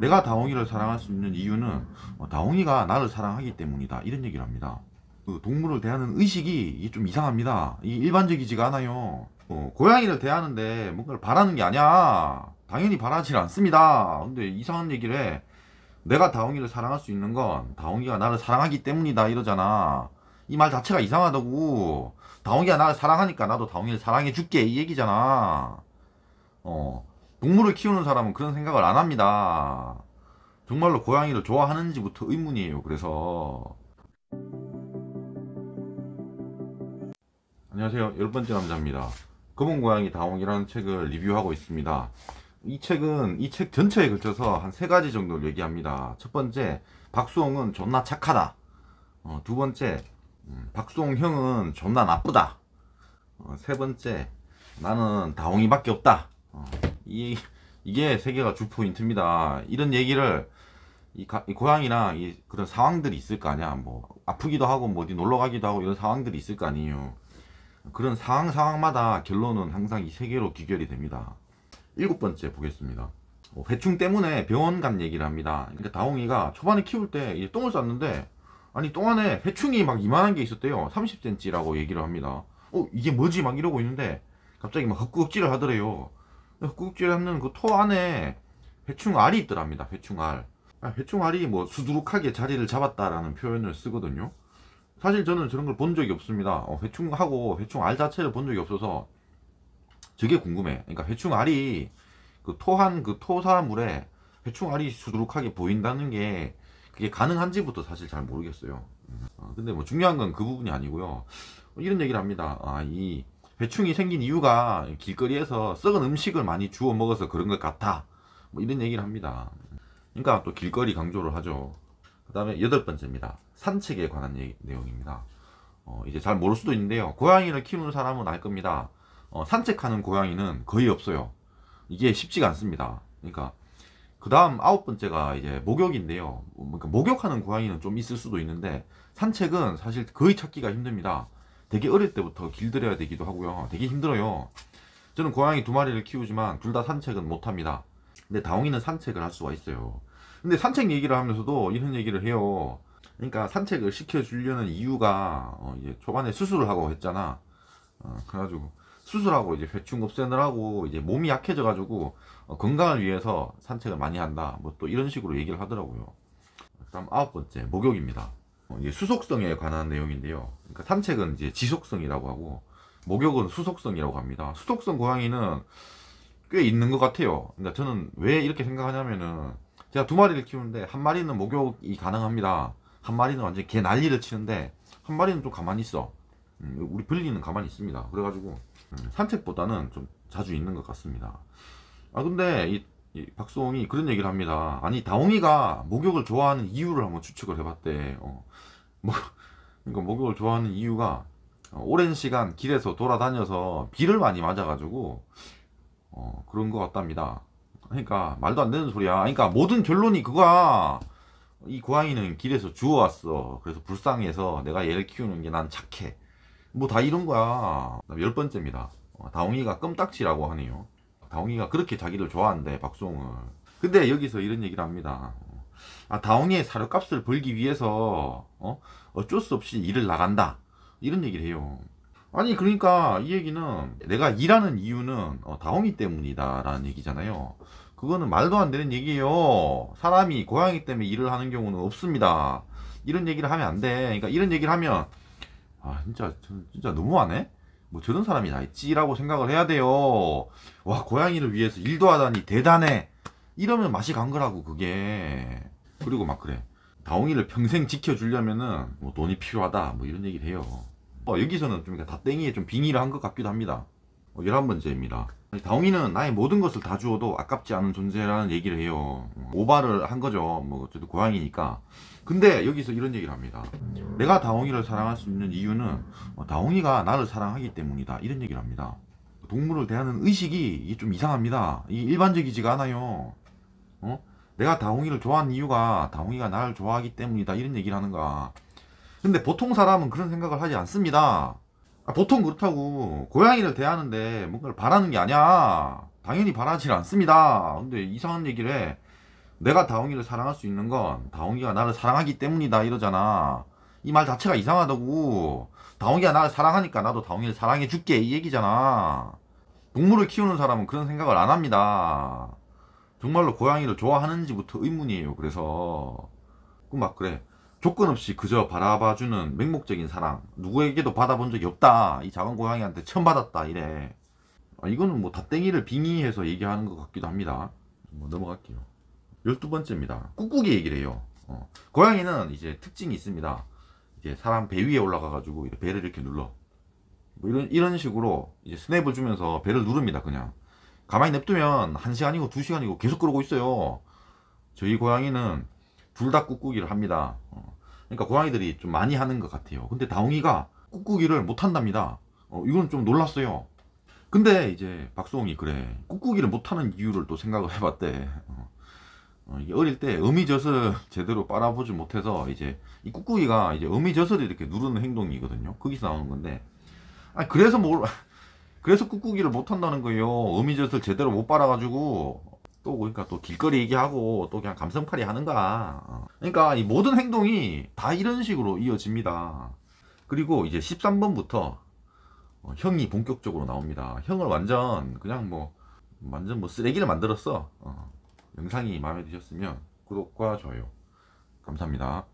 내가 다홍이를 사랑할 수 있는 이유는 다홍이가 나를 사랑하기 때문이다. 이런 얘기를 합니다. 그 동물을 대하는 의식이 이게 좀 이상합니다. 이 일반적이지가 않아요. 고양이를 대하는데 뭔가를 바라는 게 아니야. 당연히 바라질 않습니다. 근데 이상한 얘기를 해. 내가 다홍이를 사랑할 수 있는 건 다홍이가 나를 사랑하기 때문이다 이러잖아. 이 말 자체가 이상하다고. 다홍이가 나를 사랑하니까 나도 다홍이를 사랑해 줄게 이 얘기잖아. 어, 동물을 키우는 사람은 그런 생각을 안 합니다. 정말로 고양이를 좋아하는지부터 의문이에요. 그래서 안녕하세요. 10번째 남자입니다. 검은 고양이 다홍이라는 책을 리뷰하고 있습니다. 이 책 전체에 걸쳐서 한 세 가지 정도를 얘기합니다. 첫 번째, 박수홍은 존나 착하다. 두 번째, 박수홍 형은 존나 나쁘다. 세 번째, 나는 다홍이밖에 없다. 이게 세 개가 주 포인트입니다. 이런 얘기를 이 고양이랑 그런 상황들이 있을 거 아니야. 뭐 아프기도 하고 뭐 어디 놀러 가기도 하고 이런 상황들이 있을 거 아니에요. 그런 상황마다 결론은 항상 이 세 개로 귀결이 됩니다. 일곱 번째 보겠습니다. 회충 때문에 병원 간 얘기를 합니다. 그러니까 다홍이가 초반에 키울 때 이제 똥을 쌌는데 아니 똥 안에 회충이 막 이만한 게 있었대요. 30cm라고 얘기를 합니다. 이게 뭐지 막 이러고 있는데 갑자기 막 헛구역질을 하더래요. 헛구역질 하는 그 토 안에 회충알이 있더랍니다. 회충알. 회충알이 뭐 수두룩하게 자리를 잡았다라는 표현을 쓰거든요. 사실 저는 저런 걸 본 적이 없습니다. 회충하고 회충알 자체를 본 적이 없어서 저게 궁금해. 그러니까 회충알이 그 토한 그 토사물에 회충알이 수두룩하게 보인다는 게 그게 가능한지부터 사실 잘 모르겠어요. 근데 뭐 중요한 건 그 부분이 아니고요. 이런 얘기를 합니다. 이 회충이 생긴 이유가 길거리에서 썩은 음식을 많이 주워 먹어서 그런 것 같아. 뭐 이런 얘기를 합니다. 그러니까 또 길거리 강조를 하죠. 그 다음에 여덟 번째입니다. 산책에 관한 내용입니다. 이제 잘 모를 수도 있는데요. 고양이를 키우는 사람은 알 겁니다. 산책하는 고양이는 거의 없어요. 이게 쉽지가 않습니다. 그러니까 그 다음 아홉 번째가 이제 목욕인데요. 그러니까 목욕하는 고양이는 좀 있을 수도 있는데 산책은 사실 거의 찾기가 힘듭니다. 되게 어릴 때부터 길들여야 되기도 하고요. 되게 힘들어요. 저는 고양이 두 마리를 키우지만 둘 다 산책은 못합니다. 근데 다홍이는 산책을 할 수가 있어요. 근데 산책 얘기를 하면서도 이런 얘기를 해요. 그러니까 산책을 시켜주려는 이유가 이제 초반에 수술을 하고 했잖아. 그래가지고 수술하고 이제 회충 없애느라고 이제 몸이 약해져가지고 건강을 위해서 산책을 많이 한다. 뭐 또 이런 식으로 얘기를 하더라고요. 그다음 아홉 번째 목욕입니다. 이게 수속성에 관한 내용인데요. 그러니까 산책은 이제 지속성이라고 하고 목욕은 수속성이라고 합니다. 수속성 고양이는 꽤 있는 것 같아요. 그러니까 저는 왜 이렇게 생각하냐면은 제가 두 마리를 키우는데 한 마리는 목욕이 가능합니다. 한 마리는 완전 개 난리를 치는데 한 마리는 좀 가만히 있어. 우리 블리는 가만히 있습니다. 그래가지고 산책보다는 좀 자주 있는 것 같습니다. 근데 이 박수홍이 그런 얘기를 합니다. 아니 다홍이가 목욕을 좋아하는 이유를 한번 추측을 해봤대. 뭐, 그러니까 목욕을 좋아하는 이유가 오랜 시간 길에서 돌아다녀서 비를 많이 맞아가지고 그런 것 같답니다. 그러니까 말도 안 되는 소리야. 그러니까 모든 결론이 그거야. 이 고양이는 길에서 주워왔어. 그래서 불쌍해서 내가 얘를 키우는 게 난 착해. 뭐 다 이런 거야. 열 번째입니다. 다홍이가 껌딱지라고 하네요. 다홍이가 그렇게 자기를 좋아한대, 박수홍을. 근데 여기서 이런 얘기를 합니다. 다홍이의 사료값을 벌기 위해서 어쩔 수 없이 일을 나간다. 이런 얘기를 해요. 아니 그러니까 이 얘기는 내가 일하는 이유는 다홍이 때문이다 라는 얘기잖아요. 그거는 말도 안 되는 얘기예요. 사람이 고양이 때문에 일을 하는 경우는 없습니다. 이런 얘기를 하면 안 돼. 그러니까 이런 얘기를 하면 진짜 너무하네. 뭐 저런 사람이 다 있지라고 생각을 해야 돼요. 와 고양이를 위해서 일도 하다니 대단해. 이러면 맛이 간 거라고 그게. 그리고 막 그래. 다홍이를 평생 지켜주려면은 뭐 돈이 필요하다. 뭐 이런 얘기를 해요. 여기서는 좀 다 땡이에 좀 빙의를 한 것 같기도 합니다. 11번째입니다. 다홍이는 나의 모든 것을 다 주어도 아깝지 않은 존재라는 얘기를 해요. 오바를 한 거죠. 뭐 어쨌든 고양이니까. 근데 여기서 이런 얘기를 합니다. 내가 다홍이를 사랑할 수 있는 이유는 다홍이가 나를 사랑하기 때문이다. 이런 얘기를 합니다. 동물을 대하는 의식이 이게 좀 이상합니다. 이게 일반적이지가 않아요. 내가 다홍이를 좋아하는 이유가 다홍이가 나를 좋아하기 때문이다. 이런 얘기를 하는 거야. 근데 보통 사람은 그런 생각을 하지 않습니다. 보통 그렇다고 고양이를 대하는데 뭔가를 바라는 게 아니야. 당연히 바라질 않습니다. 근데 이상한 얘기를 해. 내가 다홍이를 사랑할 수 있는 건 다홍이가 나를 사랑하기 때문이다 이러잖아. 이 말 자체가 이상하다고. 다홍이가 나를 사랑하니까 나도 다홍이를 사랑해 줄게 이 얘기잖아. 동물을 키우는 사람은 그런 생각을 안 합니다. 정말로 고양이를 좋아하는지부터 의문이에요. 그래서 막 그래, 조건 없이 그저 바라봐주는 맹목적인 사랑 누구에게도 받아본 적이 없다, 이 작은 고양이한테 처음 받았다 이래. 이거는 뭐 닷땡이를 빙의해서 얘기하는 것 같기도 합니다. 뭐 넘어갈게요. 12번째입니다. 꾹꾹이 얘기를 해요. 고양이는 이제 특징이 있습니다. 이제 사람 배 위에 올라가가지고 배를 이렇게 눌러. 뭐 이런 식으로 이제 스냅을 주면서 배를 누릅니다. 그냥 가만히 냅두면 1시간이고 2시간이고 계속 그러고 있어요. 저희 고양이는 둘 다 꾹꾹이를 합니다. 그러니까 고양이들이 좀 많이 하는 것 같아요. 근데 다홍이가 꾹꾹이를 못 한답니다. 이건 좀 놀랐어요. 근데 이제 박수홍이 그래, 꾹꾹이를 못하는 이유를 또 생각을 해봤대. 이게 어릴 때 어미젖을 제대로 빨아보지 못해서 이제 이 꾹꾹이가 이제 어미젖을 이렇게 누르는 행동이거든요. 거기서 나오는 건데, 아니 그래서 뭘 그래서 꾹꾹이를 못한다는 거예요. 어미젖을 제대로 못 빨아가지고 또 그러니까 또 길거리 얘기하고 또 그냥 감성팔이 하는가. 그러니까 이 모든 행동이 다 이런 식으로 이어집니다. 그리고 이제 13번부터 형이 본격적으로 나옵니다. 형을 완전 그냥 뭐 완전 뭐 쓰레기를 만들었어. 영상이 마음에 드셨으면 구독과 좋아요 감사합니다.